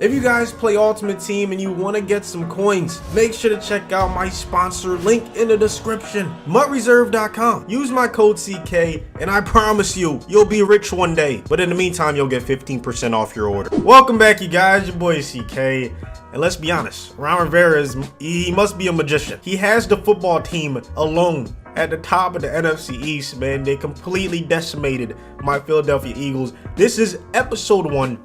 If you guys play Ultimate Team and you want to get some coins, make sure to check out my sponsor, link in the description, mutreserve.com. Use my code CK and I promise you'll be rich one day. But in the meantime, you'll get 15% off your order. Welcome back, you guys. Your boy CK. And let's be honest, Ron Rivera he must be a magician. He has the football team alone at the top of the NFC East, man. They completely decimated my Philadelphia Eagles. This is episode 1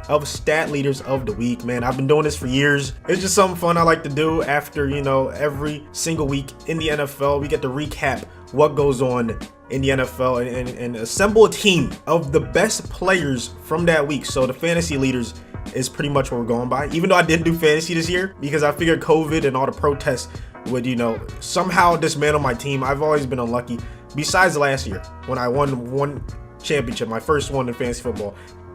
of Stat Leaders of the Week, man. I've been doing this for years. It's just something fun I like to do after, every single week in the NFL. We get to recap what goes on in the NFL and assemble a team of the best players from that week. So the fantasy leaders is pretty much what we're going by, even though I didn't do fantasy this year because I figured COVID and all the protests would, somehow dismantle my team. I've always been unlucky, besides last year when I won one championship, my first one in fantasy football.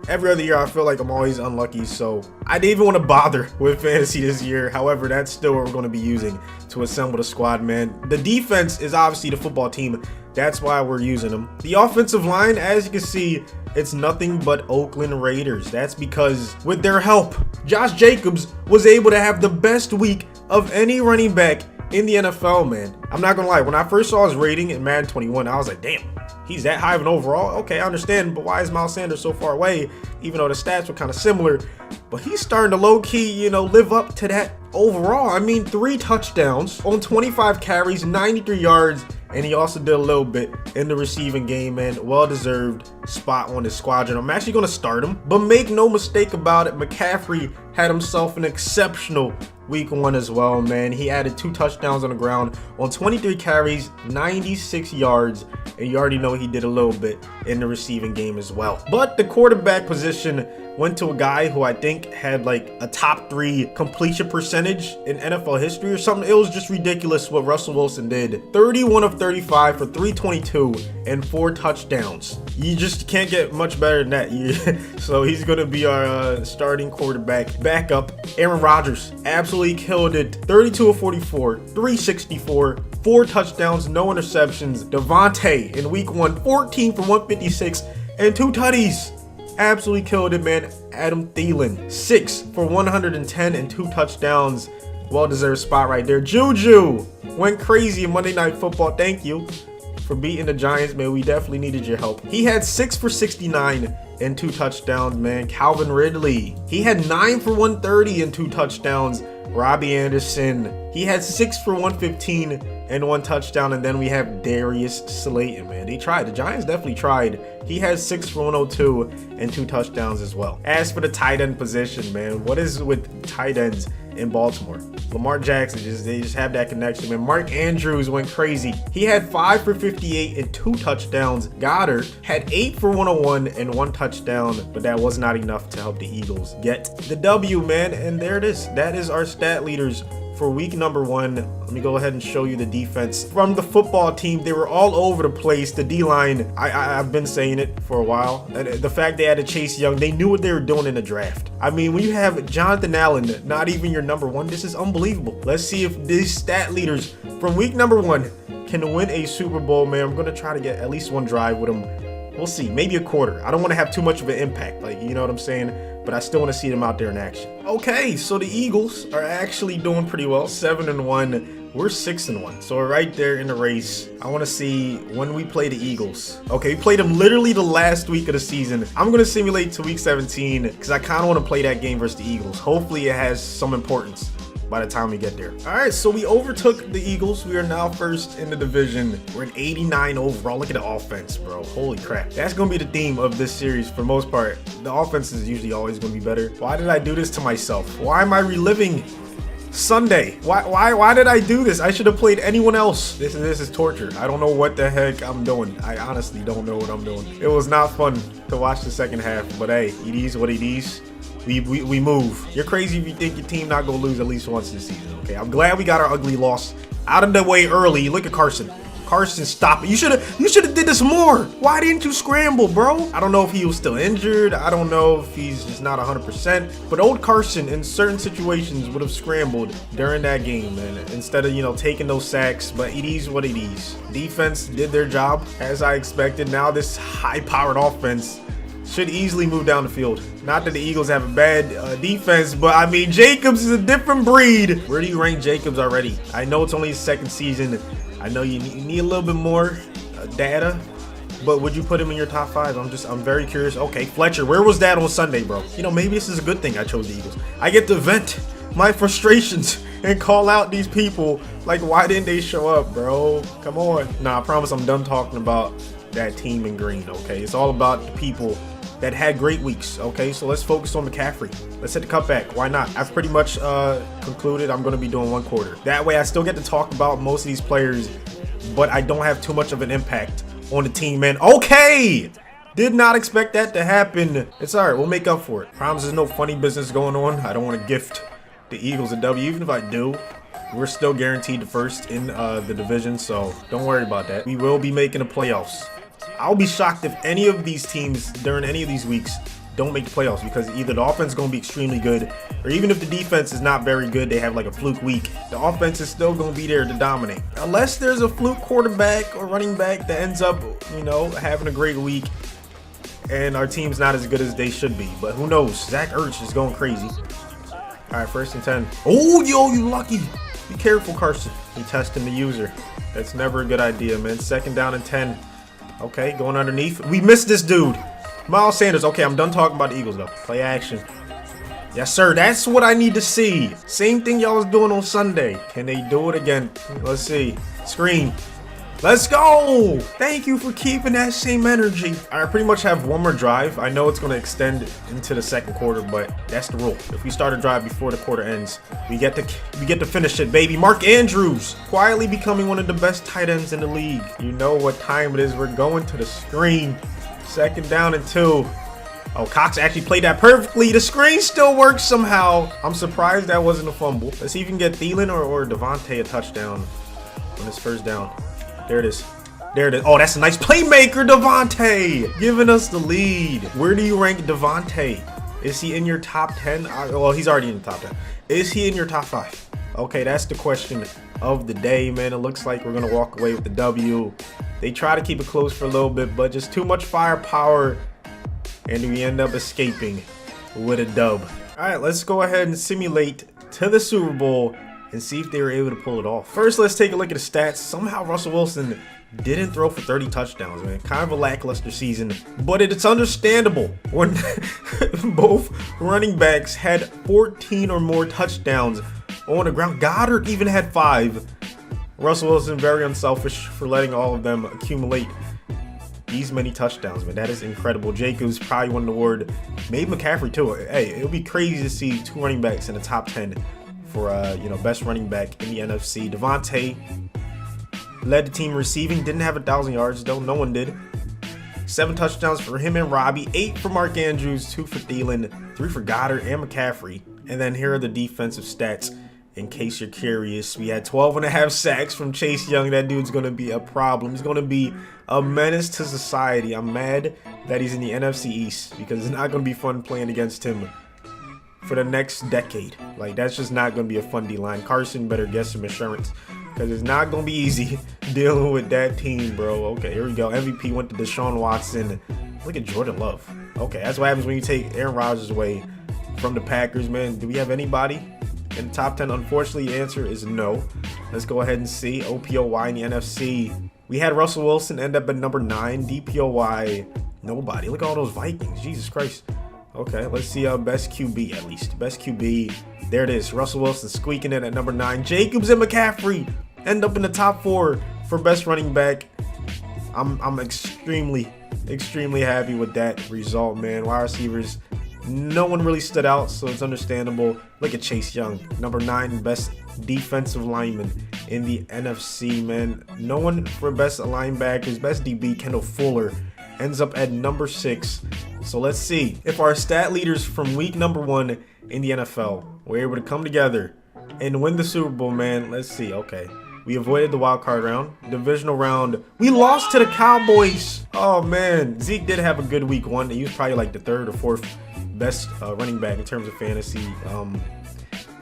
Every other year, I feel like I'm always unlucky, so I didn't even want to bother with fantasy this year. However, that's still what we're going to be using to assemble the squad, man. The defense is obviously the football team. That's why we're using them. The offensive line, as you can see, it's nothing but Oakland Raiders. That's because with their help, Josh Jacobs was able to have the best week of any running back in the NFL, man. I'm not gonna lie, when I first saw his rating in Madden 21, I was like, damn, he's that high of an overall? Okay, I understand, but why is Miles Sanders so far away, even though the stats were kind of similar? But he's starting to low-key, live up to that overall. I mean, 3 touchdowns on 25 carries, 93 yards, and he also did a little bit in the receiving game, man. Well-deserved spot on his squadron. I'm actually gonna start him, but make no mistake about it, McCaffrey had himself an exceptional week 1 as well, man. He added 2 touchdowns on the ground on 23 carries, 96 yards, and you already know he did a little bit in the receiving game as well. But the quarterback position went to a guy who I think had like a top 3 completion percentage in NFL history or something. It was just ridiculous what Russell Wilson did. 31 of 35 for 322 and 4 touchdowns. You just can't get much better than that. So he's going to be our starting quarterback. Backup, Aaron Rodgers absolutely killed it. 32 of 44, 364, 4 touchdowns, no interceptions. Devontae in week 1, 14 for 156 and 2 tutties. Absolutely killed it, man. Adam Thielen, 6 for 110 and 2 touchdowns. Well-deserved spot right there. Juju went crazy in Monday Night Football. Thank you for beating the Giants, man. We definitely needed your help. He had 6 for 69 and 2 touchdowns, man. Calvin Ridley, he had 9 for 130 and 2 touchdowns. Robbie Anderson, he had 6 for 115 and 1 touchdown. And then we have Darius Slayton, man. They tried. The Giants definitely tried. He has 6 for 102 and 2 touchdowns as well. As for the tight end position, man, what is with tight ends in Baltimore? Lamar Jackson, they just have that connection, man. Mark Andrews went crazy. He had 5 for 58 and 2 touchdowns. Goddard had 8 for 101 and 1 touchdown, but that was not enough to help the Eagles get the W, man. And there it is. That is our stat leaders for week number 1. Let me go ahead and show you the defense from the football team. They were all over the place. The D-line, I've been saying it for a while. The fact they had to Chase Young, they knew what they were doing in the draft. I mean, when you have Jonathan Allen, not even your number 1, this is unbelievable. Let's see if these stat leaders from week number 1 can win a Super Bowl, man. I'm going to try to get at least 1 drive with them. We'll see, maybe a quarter. I don't want to have too much of an impact, you know what I'm saying? But I still want to see them out there in action. Okay, so the Eagles are actually doing pretty well, 7-1. We're 6-1, so we're right there in the race. I want to see when we play the Eagles. Okay, we played them literally the last week of the season. I'm going to simulate to week 17 because I kind of want to play that game versus the Eagles. Hopefully it has some importance by the time we get there. All right, so we overtook the Eagles. We are now first in the division. We're at 89 overall. Look at the offense, bro. Holy crap. That's going to be the theme of this series for the most part. The offense is usually always going to be better. Why did I do this to myself? Why am I reliving Sunday? Why did I do this? I should have played anyone else. This is torture. I don't know what the heck I'm doing. I honestly don't know what I'm doing. It was not fun to watch the second half, but hey, it is what it is. We move. You're crazy if you think your team not gonna lose at least once this season, okay? I'm glad we got our ugly loss out of the way early. Look at Carson. Carson, stop it. You should have did this more. Why didn't you scramble, bro? I don't know if he was still injured. I don't know if he's just not 100%. But old Carson, in certain situations, would have scrambled during that game, man, instead of, taking those sacks. But it is what it is. Defense did their job, as I expected. Now this high-powered offense should easily move down the field. Not that the Eagles have a bad defense, but I mean, Jacobs is a different breed. Where do you rank Jacobs already? I know it's only his second season. I know you need a little bit more data, but would you put him in your top 5? I'm very curious. Okay, Fletcher, where was that on Sunday, bro? You know, maybe this is a good thing I chose the Eagles. I get to vent my frustrations and call out these people. Like, why didn't they show up, bro? Come on. Nah, I promise I'm done talking about that team in green, okay? It's all about the people that had great weeks, okay? So let's focus on McCaffrey. Let's hit the cutback. Why not? I've pretty much concluded I'm going to be doing 1 quarter. That way I still get to talk about most of these players, but I don't have too much of an impact on the team, man. Okay! Did not expect that to happen. It's all right. We'll make up for it. Promise there's no funny business going on. I don't want to gift the Eagles a W. Even if I do, we're still guaranteed the first in the division, so don't worry about that. We will be making the playoffs. I'll be shocked if any of these teams during any of these weeks don't make the playoffs, because either the offense is going to be extremely good, or even if the defense is not very good, they have like a fluke week, the offense is still going to be there to dominate. Unless there's a fluke quarterback or running back that ends up, you know, having a great week and our team's not as good as they should be. But who knows? Zach Ertz is going crazy. All right, 1st and 10. Oh, yo, you lucky. Be careful, Carson. He testing the user. That's never a good idea, man. 2nd down and 10. Okay, going underneath. We missed this dude. Miles Sanders. Okay, I'm done talking about the Eagles, though. Play action. Yes, sir. That's what I need to see. Same thing y'all was doing on Sunday. Can they do it again? Let's see. Screen. Let's go. Thank you for keeping that same energy. I pretty much have 1 more drive. I know it's going to extend into the 2nd quarter, but that's the rule. If we start a drive before the quarter ends, we get to finish it, baby. Mark Andrews quietly becoming one of the best tight ends in the league. You know what time it is. We're going to the screen. 2nd down and 2. Oh, Cox actually played that perfectly. The screen still works somehow. I'm surprised that wasn't a fumble. Let's see if we can get Thielen or Devontae a touchdown on this 1st down. There it is. There it is. Oh, that's a nice playmaker, Devontae, giving us the lead. Where do you rank Devontae? Is he in your top 10? Well, he's already in the top 10. Is he in your top 5? Okay, that's the question of the day, man. It looks like we're going to walk away with the W. They try to keep it close for a little bit, but just too much firepower, and we end up escaping with a dub. All right, let's go ahead and simulate to the Super Bowl and see if they were able to pull it off. First, let's take a look at the stats. Somehow Russell Wilson didn't throw for 30 touchdowns, man. Kind of a lackluster season, but it's understandable when both running backs had 14 or more touchdowns on the ground. Goddard even had 5. Russell Wilson, very unselfish for letting all of them accumulate these many touchdowns, man. That is incredible. Jacobs probably won the award. Maybe McCaffrey too. Hey, it would be crazy to see 2 running backs in the top 10 for best running back in the NFC. Devontae led the team receiving. Didn't have 1,000 yards though. No one did. 7 touchdowns for him and Robbie. 8 for Mark Andrews. 2 for Thielen. 3 for Goddard and McCaffrey. And then here are the defensive stats, in case you're curious. We had 12.5 sacks from Chase Young. That dude's going to be a problem. He's going to be a menace to society. I'm mad that he's in the NFC East, because it's not going to be fun playing against him for the next decade. Like, that's just not going to be a fun D-line. Carson better get some insurance, because it's not going to be easy dealing with that team, bro. Okay, here we go. MVP went to Deshaun Watson. Look at Jordan Love. Okay, that's what happens when you take Aaron Rodgers away from the Packers, man. Do we have anybody in the top 10? Unfortunately, the answer is no. Let's go ahead and see. OPOY in the NFC. We had Russell Wilson end up at number 9. DPOY, nobody. Look at all those Vikings. Jesus Christ. Okay, let's see best QB at least. Best QB. There it is. Russell Wilson squeaking in at number 9. Jacobs and McCaffrey end up in the top 4 for best running back. I'm extremely happy with that result, man. Wide receivers, no one really stood out, so it's understandable. Look at Chase Young, number 9 best defensive lineman in the NFC, man. No one for best linebackers. Best DB, Kendall Fuller, ends up at number 6. So let's see if our stat leaders from week number 1 in the NFL were able to come together and win the Super Bowl, man. Let's see. Okay, we avoided the wild card round. Divisional round, we lost to the Cowboys. Oh man, Zeke did have a good week 1. He was probably like the 3rd or 4th best running back in terms of fantasy.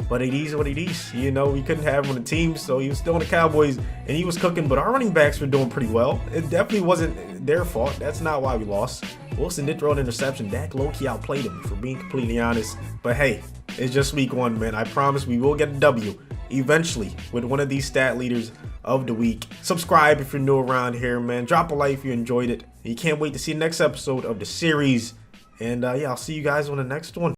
But it is what it is. You know, we couldn't have him on the team, so he was still on the Cowboys, and he was cooking. But our running backs were doing pretty well. It definitely wasn't their fault. That's not why we lost. Wilson did throw an interception. Dak low-key outplayed him, for being completely honest. But hey, it's just week 1, man. I promise we will get a W eventually with one of these stat leaders of the week. Subscribe if you're new around here, man. Drop a like if you enjoyed it. You can't wait to see the next episode of the series. And yeah, I'll see you guys on the next one.